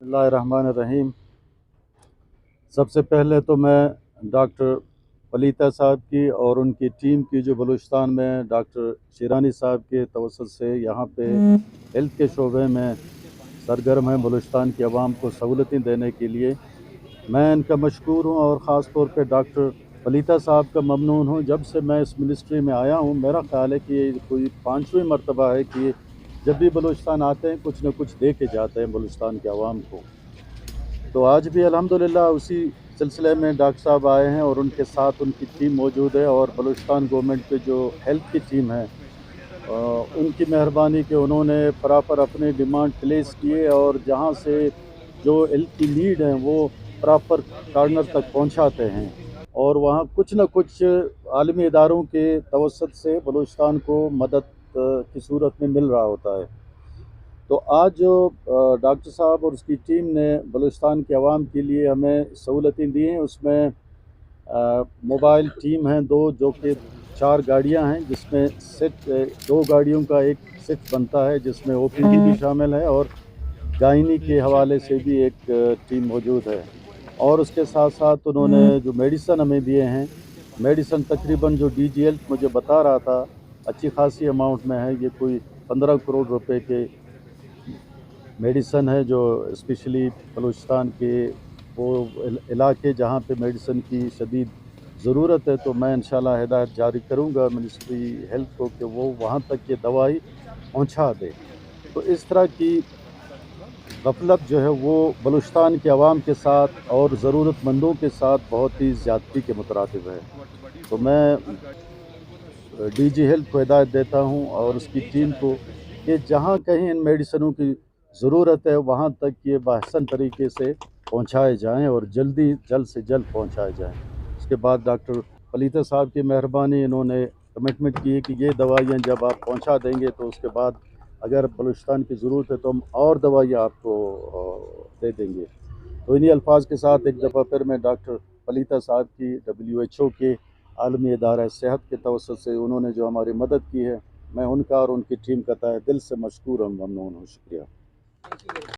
बिस्मिल्लाहिर्रहमानिर्रहीम। सबसे पहले तो मैं डॉक्टर पलीता साहब की और उनकी टीम की जो बलूचिस्तान में डॉक्टर शिरानी साहब के तवसत से यहाँ पे हेल्थ के शोबे में सरगर्म हैं बलूचिस्तान की आवाम को सहूलतें देने के लिए, मैं इनका मशकूर हूँ और ख़ास तौर पे डॉक्टर पलीता साहब का ममनून हूँ। जब से मैं इस मिनिस्ट्री में आया हूँ, मेरा ख़्याल है कि ये कोई 5वीं मरतबा है कि जब भी बलूचिस्तान आते हैं कुछ न कुछ दे के जाते हैं बलूचिस्तान के आवाम को। तो आज भी अल्हम्दुलिल्लाह उसी सिलसिले में डॉक्टर साहब आए हैं और उनके साथ उनकी टीम मौजूद है, और बलूचिस्तान गवर्नमेंट के जो हेल्थ की टीम है उनकी मेहरबानी कि उन्होंने प्रॉपर अपने डिमांड प्लेस किए और जहाँ से जो हेल्थ की नीड है वो प्रॉपर कार्नर तक पहुँचाते हैं, और वहाँ कुछ न कुछ आलमी इदारों के तवसत से बलूचिस्तान को मदद की सूरत में मिल रहा होता है। तो आज जो डॉक्टर साहब और उसकी टीम ने बलूचिस्तान के अवाम के लिए हमें सहूलतें दी हैं, उसमें मोबाइल टीम हैं दो, जो कि 4 गाड़ियां हैं, जिसमें सेट 2 गाड़ियों का एक सेट बनता है, जिसमें ओपीडी भी शामिल है और गायनी के हवाले से भी एक टीम मौजूद है। और उसके साथ साथ उन्होंने जो मेडिसन हमें दिए हैं, मेडिसन तकरीबन जो डीजी हेल्थ मुझे बता रहा था अच्छी खासी अमाउंट में है, ये कोई 15 करोड़ रुपए के मेडिसन है, जो स्पेशली बलूचिस्तान के वो इलाके जहाँ पे मेडिसन की शदीद ज़रूरत है। तो मैं इंशाल्लाह हिदायत जारी करूँगा मिनिस्ट्री हेल्थ को कि वो वहाँ तक ये दवाई पहुँचा दे। तो इस तरह की गफलत जो है वो बलूचिस्तान के अवाम के साथ और ज़रूरतमंदों के साथ बहुत ही ज़्यादती के मुतरातिब है। तो मैं डीजी हेल्थ को हिदायत देता हूँ और उसकी टीम को कि जहाँ कहीं इन मेडिसिनों की ज़रूरत है वहाँ तक ये बाहसन तरीके से पहुँचाए जाएँ और जल्द से जल्द पहुँचाए जाएँ। उसके बाद डॉक्टर पलीता साहब की मेहरबानी, इन्होंने कमिटमेंट की है कि ये दवाइयाँ जब आप पहुँचा देंगे तो उसके बाद अगर बलूचिस्तान की ज़रूरत है तो हम और दवाइयाँ आपको दे देंगे। तो इन्हीं अल्फाज के साथ एक दफ़ा फिर मैं डॉक्टर पलीता साहब की WHO के आलमी इदारा सेहत के तवसत से उन्होंने जो हमारी मदद की है, मैं उनका और उनकी टीम का तहे दिल से मशकूर और ममनून हूँ। शुक्रिया।